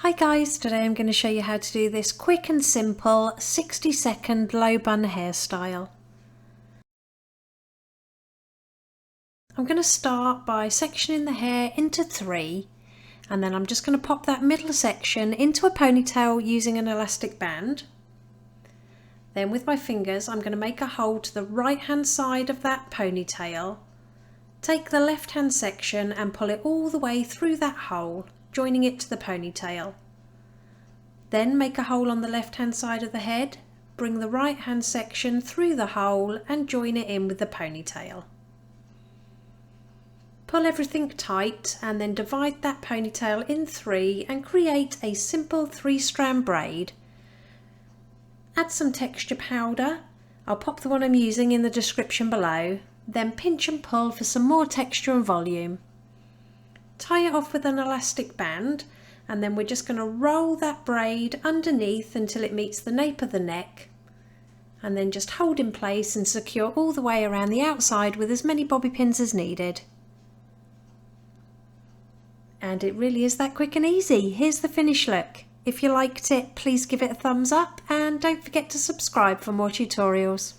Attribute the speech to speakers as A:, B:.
A: Hi guys, today I'm going to show you how to do this quick and simple 60-second low bun hairstyle. I'm going to start by sectioning the hair into 3 and then I'm just going to pop that middle section into a ponytail using an elastic band. Then with my fingers I'm going to make a hole to the right hand side of that ponytail. Take the left hand section and pull it all the way through that hole, joining it to the ponytail. Then make a hole on the left hand side of the head, bring the right hand section through the hole and join it in with the ponytail. Pull everything tight and then divide that ponytail in 3 and create a simple 3-strand braid. Add some texture powder, I'll pop the one I'm using in the description below, then pinch and pull for some more texture and volume. Tie it off with an elastic band and then we're just going to roll that braid underneath until it meets the nape of the neck and then just hold in place and secure all the way around the outside with as many bobby pins as needed. And it really is that quick and easy. Here's the finished look. If you liked it, please give it a thumbs up and don't forget to subscribe for more tutorials.